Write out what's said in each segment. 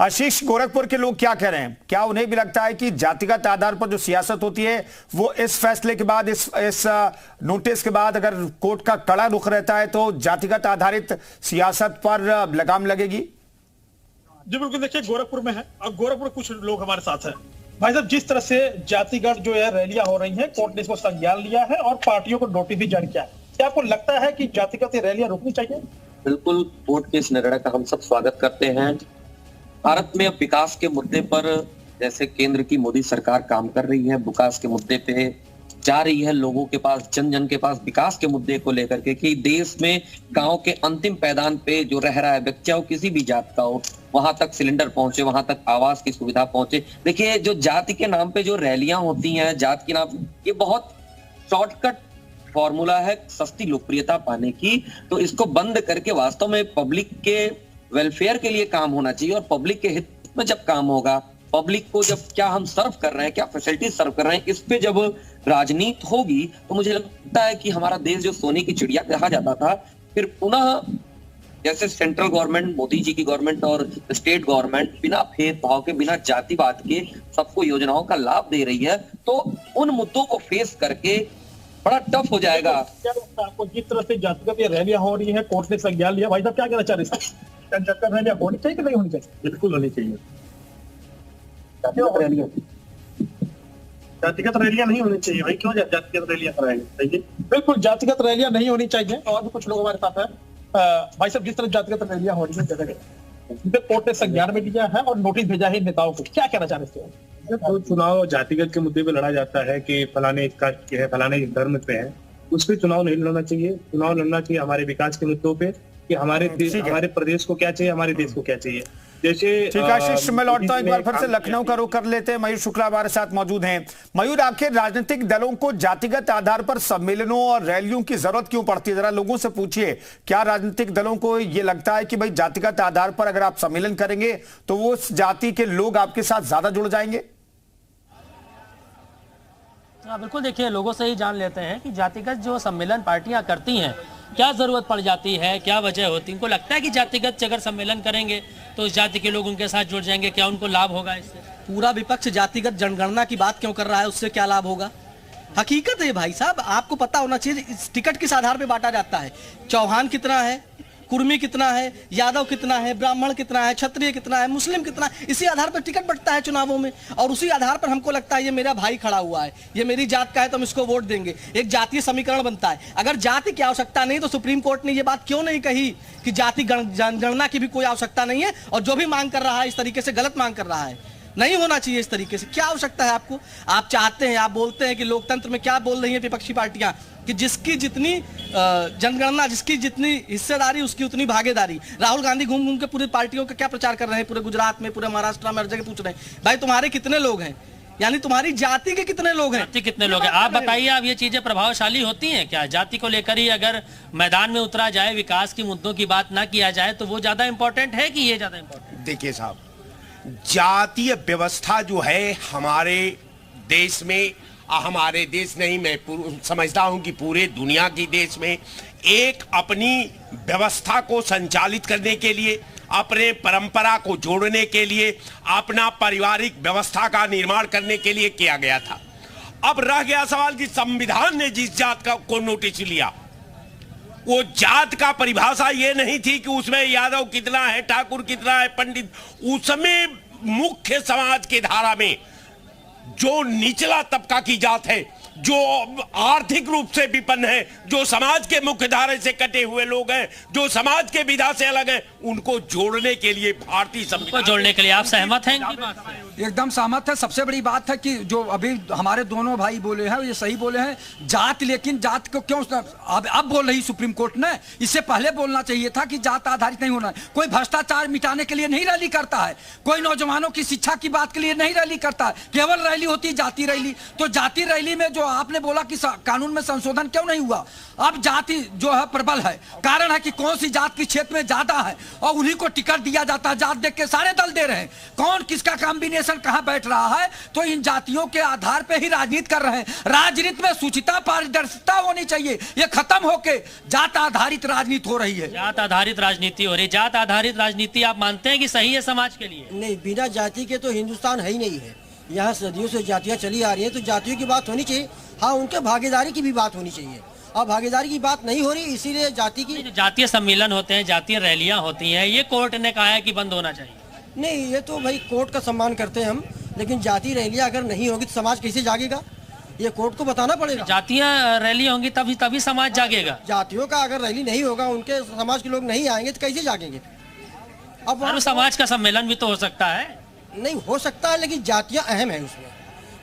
आशीष, गोरखपुर के लोग क्या कह रहे हैं? क्या उन्हें भी लगता है कि जातिगत आधार पर जो सियासत होती है वो इस फैसले के बाद, इस नोटिस के बाद अगर कोर्ट का कड़ा रुख रहता है तो जातिगत आधारित सियासत पर लगाम लगेगी? जी बिल्कुल, देखिए गोरखपुर में है और गोरखपुर कुछ लोग हमारे साथ हैं। भाई साहब, जिस तरह से जातिगत जो है रैलियां हो रही हैं, कोर्ट ने इसको संज्ञान लिया है और पार्टियों को नोटिस भी जारी किया है। क्या आपको लगता है कि जातिगत रैलियां रुकनी चाहिए? बिल्कुल, कोर्ट के इस निर्णय का हम सब स्वागत करते हैं। भारत में अब विकास के मुद्दे पर जैसे केंद्र की मोदी सरकार काम कर रही है, विकास के मुद्दे पे जा रही है लोगों के पास, जन जन के पास विकास के मुद्दे को लेकर के कि देश में गांव के अंतिम पैदान पे जो रह रहा है व्यक्ति हो, किसी भी जात का हो, वहां तक सिलेंडर पहुंचे, वहां तक आवास की सुविधा पहुंचे। देखिए, जो जाति के नाम पे जो रैलियां होती हैं, जात के नाम, ये बहुत शॉर्टकट फॉर्मूला है सस्ती लोकप्रियता पाने की। तो इसको बंद करके वास्तव में पब्लिक के वेलफेयर के लिए काम होना चाहिए और पब्लिक के हित में जब काम होगा, पब्लिक को जब क्या हम सर्व कर रहे हैं, क्या फैसिलिटी सर्व कर रहे हैं, इस पे जब राजनीति होगी तो मुझे लगता है कि हमारा देश जो सोने की चिड़िया कहा जाता था, फिर पुनः जैसे सेंट्रल गवर्नमेंट, मोदी जी की गवर्नमेंट और स्टेट गवर्नमेंट बिना भेदभाव के, बिना जातिवाद के सबको योजनाओं का लाभ दे रही है, तो उन मुद्दों को फेस करके बड़ा टफ हो जाएगा। क्या लगता है आपको, जिस तरह से जातिगत ये रैलियां हो रही है, कोर्ट ने संज्ञान लिया, भाई साहब क्या कहना चाह रहे हैं? जातिगत रैलियां होनी चाहिए कि नहीं होनी चाहिए? बिल्कुल होनी चाहिए। जातिगत रैलियां नहीं होनी चाहिए भाई, क्यों जातिगत रैलियां कराएंगे? चाहिए, बिल्कुल जातिगत रैलियां नहीं होनी चाहिए। और भी कुछ लोग हमारे साथ हैं। भाई साहब, जिस तरह जातिगत रैलियां हो रही है जगह जगह, कोर्ट ने संज्ञान में लिया है और नोटिस भेजा है नेताओं को, क्या कहना चाह रहे हैं? तो चुनाव जातिगत के मुद्दे पे लड़ा जाता है कि फलाने इसका है, फलाने इस धर्म पे है, उस पर चुनाव नहीं लड़ना चाहिए। चुनाव लड़ना चाहिए हमारे विकास के मुद्दों पे कि हमारे प्रदेश को क्या चाहिए, हमारे देश को क्या चाहिए। जैसे ठीक है आशीष, मैं लौटता हूं, एक बार फिर से लखनऊ का रुख कर लेते हैं। मयूर शुक्ला हमारे साथ मौजूद हैं। मयूर, आखिर राजनीतिक दलों को जातिगत आधार पर सम्मेलनों और रैलियों की जरूरत क्यों पड़ती है? जरा लोगों से पूछिए, क्या राजनीतिक दलों को यह लगता है कि भाई जातिगत आधार पर अगर आप सम्मेलन करेंगे तो वो उस जाति के लोग आपके साथ ज्यादा जुड़ जाएंगे? हाँ बिल्कुल, देखिए लोगों से ही जान लेते हैं कि जातिगत जो सम्मेलन पार्टियां करती हैं, क्या जरूरत पड़ जाती है, क्या वजह होती है। उनको लगता है कि जातिगत अगर सम्मेलन करेंगे तो उस जाति के लोग उनके साथ जुड़ जाएंगे, क्या उनको लाभ होगा इससे? पूरा विपक्ष जातिगत जनगणना की बात क्यों कर रहा है, उससे क्या लाभ होगा? हकीकत है भाई साहब, आपको पता होना चाहिए इस टिकट किस आधार पे बांटा जाता है। चौहान कितना है, कुर्मी कितना है, यादव कितना है, ब्राह्मण कितना है, क्षत्रिय कितना है, मुस्लिम कितना है, इसी आधार पर टिकट बंटता है चुनावों में। और उसी आधार पर हमको लगता है ये मेरा भाई खड़ा हुआ है, ये मेरी जात का है तो हम इसको वोट देंगे, एक जातीय समीकरण बनता है। अगर जाति की आवश्यकता नहीं तो सुप्रीम कोर्ट ने ये बात क्यों नहीं कही कि जाति जनगणना की भी कोई आवश्यकता नहीं है? और जो भी मांग कर रहा है इस तरीके से गलत मांग कर रहा है, नहीं होना चाहिए इस तरीके से। क्या आवश्यकता है आपको? आप चाहते हैं, आप बोलते हैं कि लोकतंत्र में क्या बोल रही है विपक्षी पार्टियां कि जिसकी जितनी जनगणना, जिसकी जितनी हिस्सेदारी उसकी उतनी भागीदारी। राहुल गांधी घूम घूम के पूरी पार्टियों का क्या प्रचार कर रहे हैं, पूरे गुजरात में, पूरे महाराष्ट्र में, हर जगह पूछ रहे हैं भाई तुम्हारे कितने लोग हैं, यानी तुम्हारी जाति के कितने लोग हैं, कितने लोग हैं। आप बताइए, आप ये चीजें प्रभावशाली होती हैं क्या? जाति को लेकर ही अगर मैदान में उतरा जाए, विकास के मुद्दों की बात ना किया जाए तो वो ज्यादा इंपॉर्टेंट है कि ये ज्यादा इंपॉर्टेंट? देखिए साहब, जातीय व्यवस्था जो है हमारे देश में, हमारे देश नहीं, मैं समझता हूं कि पूरे दुनिया की देश में एक अपनी व्यवस्था को संचालित करने के लिए, अपने परंपरा को जोड़ने के लिए, अपना पारिवारिक व्यवस्था का निर्माण करने के लिए किया गया था। अब रह गया सवाल कि संविधान ने जिस जात का को नोटिस लिया, वो जात का परिभाषा ये नहीं थी कि उसमें यादव कितना है, ठाकुर कितना है, पंडित। उसमें मुख्य समाज की धारा में जो निचला तबका की जात है, जो आर्थिक रूप से विपन्न है, जो समाज के मुख्य धारे से कटे हुए लोग हैं, जो समाज के विधा से अलग हैं, उनको जोड़ने के लिए भारतीय संविधान जोड़ने के लिए आप सहमत हैं इनकी बात? एकदम सहमत है। सबसे बड़ी बात है कि जो अभी हमारे दोनों भाई बोले हैं ये सही बोले हैं, जात, लेकिन जात को क्यों अब बोल रही सुप्रीम कोर्ट ने? इससे पहले बोलना चाहिए था कि जात आधारित नहीं होना है। कोई भ्रष्टाचार मिटाने के लिए नहीं रैली करता है, कोई नौजवानों की शिक्षा की बात के लिए नहीं रैली करता है, केवल रैली होती है जाति रैली। तो जाति रैली में जो जो आपने बोला कि कानून में संशोधन क्यों नहीं हुआ, अब जाति जो है प्रबल है, कारण है कि कौन सी जात की क्षेत्र में ज्यादा है और उन्हीं को टिकट दिया जाता है। जात देख के सारे दल दे रहे हैं, कौन किसका कॉम्बिनेशन कहां बैठ रहा है, तो इन जातियों के आधार पे ही राजनीति कर रहे हैं। राजनीति में शुचिता पारदर्शिता होनी चाहिए, ये खत्म होके जात आधारित राजनीति हो रही है। जात आधारित राजनीति हो रही, जात आधारित राजनीति आप मानते हैं कि सही है समाज के लिए? नहीं, बिना जाति के तो हिंदुस्तान है ही नहीं है। यहाँ सदियों से जातियाँ चली आ रही हैं, तो जातियों की बात होनी चाहिए। हाँ, उनके भागीदारी की भी बात होनी चाहिए। अब भागीदारी की बात नहीं हो रही, इसीलिए जाति की जातीय सम्मेलन होते हैं, जातीय रैलियां होती हैं, ये कोर्ट ने कहा है कि बंद होना चाहिए। नहीं, ये तो भाई कोर्ट का सम्मान करते हैं हम, लेकिन जाति रैलियां अगर नहीं होगी तो समाज कैसे जागेगा, ये कोर्ट को बताना पड़ेगा। जातीय रैली होंगी तभी समाज जागेगा। जातियों का अगर रैली नहीं होगा, उनके समाज के लोग नहीं आएंगे तो कैसे जागेंगे? अब समाज का सम्मेलन भी तो हो सकता है। नहीं हो सकता है, लेकिन जातियां अहम है उसमें।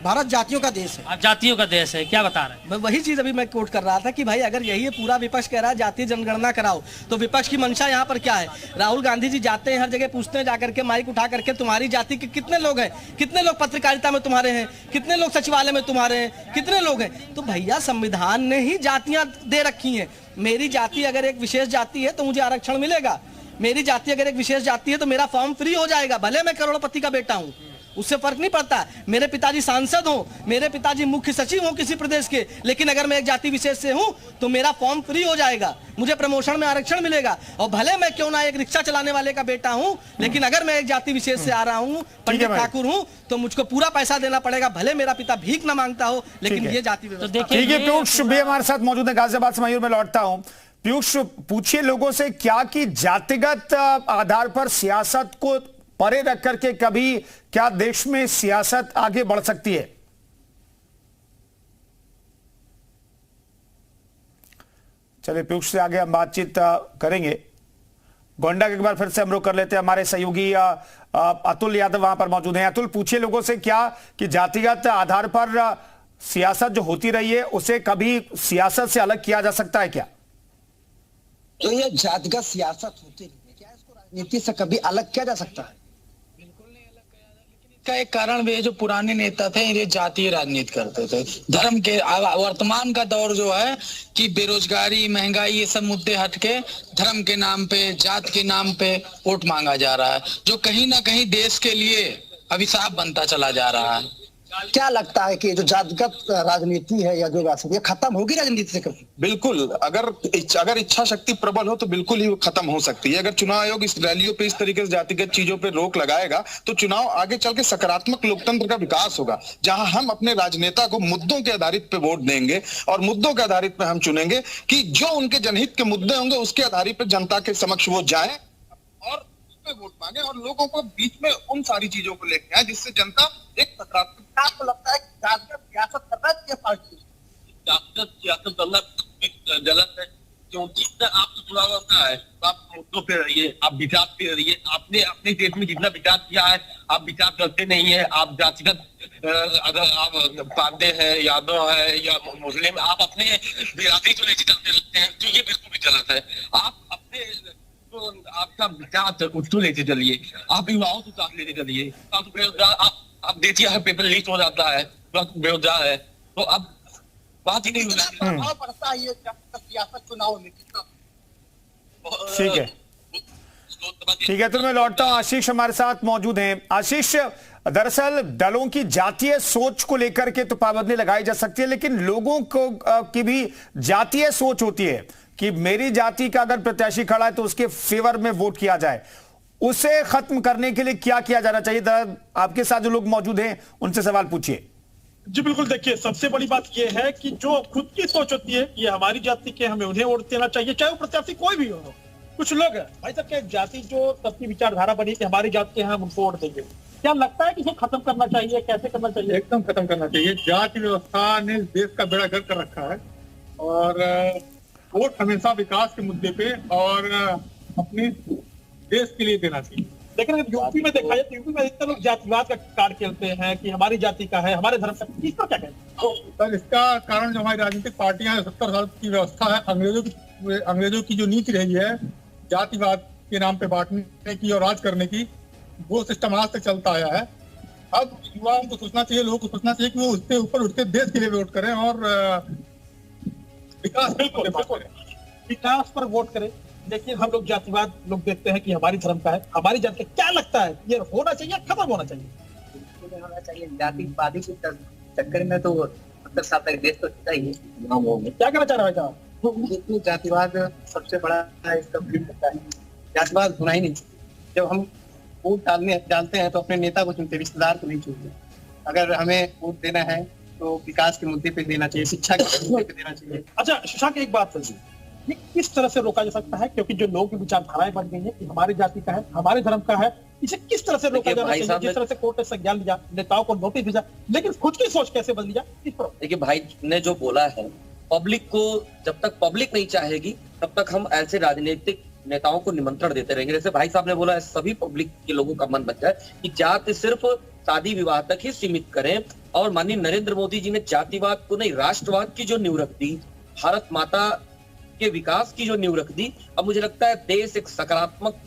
भारत जातियों का देश है। आप जातियों का देश है, क्या बता रहे हैं? वही चीज अभी मैं कोट कर रहा था कि भाई अगर यही है पूरा विपक्ष कह रहा है जातीय जनगणना कराओ, तो विपक्ष की मंशा यहाँ पर क्या है? राहुल गांधी जी जाते हैं हर जगह, पूछते हैं जाकर के, माइक उठा करके, तुम्हारी जाति के कितने लोग हैं, कितने लोग पत्रकारिता में तुम्हारे हैं, कितने लोग सचिवालय में तुम्हारे हैं, कितने लोग हैं? तो भैया संविधान ने ही जातियां दे रखी हैं। मेरी जाति अगर एक विशेष जाति है तो मुझे आरक्षण मिलेगा, मेरी जाति अगर एक विशेष जाति है तो मेरा फॉर्म फ्री हो जाएगा, भले मैं करोड़पति का बेटा हूँ, उससे फर्क नहीं पड़ता। मेरे पिताजी सांसद हो, मेरे पिताजी मुख्य सचिव हो किसी प्रदेश के, लेकिन अगर मैं एक जाति विशेष से हूं तो मेरा फॉर्म फ्री हो जाएगा, मुझे प्रमोशन में आरक्षण मिलेगा। और भले मैं क्यों ना एक रिक्शा चलाने वाले का बेटा हूं, लेकिन अगर मैं एक जाति विशेष से आ रहा हूं, पंडित ठाकुर हूं, तो मुझको पूरा पैसा देना पड़ेगा, भले मेरा पिता भीख ना मांगता हो, लेकिन ये जाति व्यवस्था। ठीक है, पीयूष भी हमारे साथ मौजूद है गाजियाबाद से। मयूर, में लौटता हूं। पीयूष, पूछिए लोगों से क्या कि जातिगत आधार पर सियासत को परे रख करके कभी क्या देश में सियासत आगे बढ़ सकती है? चलिए, पीयूष से आगे हम बातचीत करेंगे। गोंडा के एक बार फिर से हम रुख कर लेते हैं, हमारे सहयोगी अतुल यादव वहां पर मौजूद हैं। अतुल, पूछिए लोगों से क्या कि जातिगत आधार पर सियासत जो होती रही है उसे कभी सियासत से अलग किया जा सकता है क्या? तो ये जातिगत सियासत होती रही है, क्या इसको राजनीति से कभी अलग किया जा सकता है? का एक कारण भी है, जो पुराने नेता थे ये जातीय राजनीति करते थे। धर्म के वर्तमान का दौर जो है कि बेरोजगारी, महंगाई, ये सब मुद्दे हटके धर्म के नाम पे, जात के नाम पे वोट मांगा जा रहा है, जो कहीं ना कहीं देश के लिए अभिशाप बनता चला जा रहा है। क्या लगता है कि जो जातिगत राजनीति है या जो ये खत्म होगी राजनीति से कभी? बिल्कुल, अगर इच्छा शक्ति प्रबल हो तो बिल्कुल ही वो खत्म हो सकती है। अगर चुनाव आयोग इस रैलियों पे इस तरीके से जातिगत चीजों पे रोक लगाएगा तो चुनाव आगे चल के सकारात्मक लोकतंत्र का विकास होगा, जहां हम अपने राजनेता को मुद्दों के आधारित पे वोट देंगे और मुद्दों के आधारित पे हम चुनेंगे कि जो उनके जनहित के मुद्दे होंगे उसके आधारित पे जनता के समक्ष वो जाए और वोट मांगे और लोगों को बीच में उन सारी चीजों को लेके आए जिससे जनता एक सकारात्मक। आपको लगता है कि जातिगत सियासत करना चाहिए पार्टी? जातिगत सियासत करना गलत है, क्योंकि आप तो चुनाव होता है तो आप मुद्दों पे रहिए, आप विचार पे रहिए। आपने अपने देश में जितना विचार किया है आप विचार करते नहीं है। आप जातिगत, अगर आप पांडे है, यादव है या मुस्लिम, आप अपने बिरादरी को लेके चलते रहते हैं, तो ये बिल्कुल भी गलत है। आप अपने तो आपका विचार उसको लेते चलिए, आप युवाओं को साथ लेते चलिए। आप देखिए हर पेपर लीक हो जाता है, बेरोजगार है, तो अब बात ही नहीं हो रहा पड़ता है ये सियासत चुनाव में। ठीक है, ठीक है, तो मैं लौटता हूं। आशीष हमारे साथ मौजूद हैं। आशीष, दरअसल दलों की जातीय सोच को लेकर के तो पाबंदी लगाई जा सकती है, लेकिन लोगों को की भी जातीय सोच होती है कि मेरी जाति का अगर प्रत्याशी खड़ा है तो उसके फेवर में वोट किया जाए। उसे खत्म करने के लिए क्या किया जाना चाहिए? आपके साथ जो लोग मौजूद हैं उनसे सवाल पूछिए। जी बिल्कुल, देखिए सबसे बड़ी बात यह है कि जो खुद की सोच होती है ये हमारी जाति के, हमें उन्हें वोट देना चाहिए, चाहे वो प्रत्याशी कोई भी हो। कुछ लोग है भाई साहब के जाति जो सबकी विचारधारा बनी कि हमारी जाति के हैं हम उनको वोट देंगे, क्या लगता है कि इसे खत्म करना चाहिए? कैसे करना चाहिए? एकदम खत्म करना चाहिए। जाति व्यवस्था ने देश का बेड़ा गर्क कर रखा है और वोट हमेशा विकास के मुद्दे पे और अपने देश के लिए देना चाहिए। लेकिन अगर यूपी में देखा जाए तो यूपी में इतने लोग जातिवाद का कार्ड खेलते हैं कि हमारी जाति का है, हमारे धर्म का, इस पर क्या कहते हैं? सर, इसका कारण जो हमारी राजनीतिक पार्टियां 70 साल की व्यवस्था है, अंग्रेजों की जो नीति रही है जातिवाद के नाम पे बांटने की और राज करने की, वो सिस्टम आज तक चलता आया है। अब युवाओं को सोचना चाहिए, लोगों को सोचना चाहिए कि वो उसके ऊपर उठ के देश के लिए वोट करें और विकास विकास पर वोट करें। लेकिन हम लोग जातिवाद लोग देखते हैं कि हमारी धर्म का है, हमारी जात का क्या लगता है ये होना चाहिए, खत्म होना चाहिए? बिल्कुल होना चाहिए। जातिवादी के चक्कर में तो 70 साल तक देश तो जीता ही है। क्या कहना चाह रहे हैं भाई? जातिवाद सबसे बड़ा इसका विरोध करता है। जातिवाद होना ही नहीं। जब हम वोट डालते हैं तो अपने नेता को चुनते, रिश्तेदार को नहीं चुनते। अगर हमें वोट देना है तो विकास के मुद्दे पे देना चाहिए, शिक्षा के मुद्दे पे देना चाहिए। अच्छा शशांक, एक बात है, ये किस तरह से रोका जा सकता है? क्योंकि जो लोगों की विचारधाराएं बन गई है कि हमारी जाति का है, हमारे धर्म का है, इसे किस तरह से रोका जाना चाहिए? जिस तरह से कोर्ट ने संज्ञान लिया, नेताओं को नोटिस भेजा, लेकिन खुद की सोच कैसे बदली जाए इस पर? देखिए भाई ने जो बोला है, पब्लिक को जब तक पब्लिक नहीं चाहेगी तब तक हम ऐसे राजनीतिक नेताओं को निमंत्रण देते रहेंगे। जैसे भाई साहब ने बोला है, सभी पब्लिक के लोगों का मन बन जाए कि जाति सिर्फ शादी विवाह तक ही सीमित करें। और माननीय नरेंद्र मोदी जी ने जातिवाद को नहीं, राष्ट्रवाद की जो नींव रख दी, भारत माता के विकास की जो नींव रख दी, अब मुझे लगता है देश एक सकारात्मक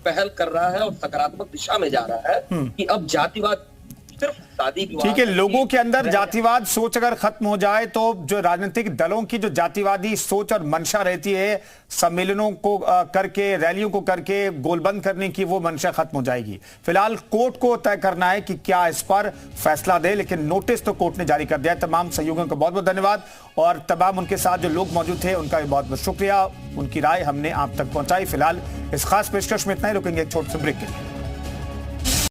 पहल कर रहा है और सकारात्मक दिशा में जा रहा है कि अब जातिवाद सिर्फ शादी विवाह। ठीक है, लोगों के अंदर जातिवाद सोच अगर खत्म हो जाए तो जो राजनीतिक दलों की जो जातिवादी सोच और मंशा रहती है, सम्मेलनों को करके, रैलियों को करके गोलबंद करने की, वो मंशा खत्म हो जाएगी। फिलहाल कोर्ट को तय करना है कि क्या इस पर फैसला दे, लेकिन नोटिस तो कोर्ट ने जारी कर दिया है। तमाम सहयोगियों का बहुत बहुत धन्यवाद और तमाम उनके साथ जो लोग मौजूद थे उनका भी बहुत बहुत शुक्रिया। उनकी राय हमने आप तक पहुंचाई। फिलहाल इस खास पेशकश में इतना ही, रुकेंगे एक छोटे से ब्रेक के लिए।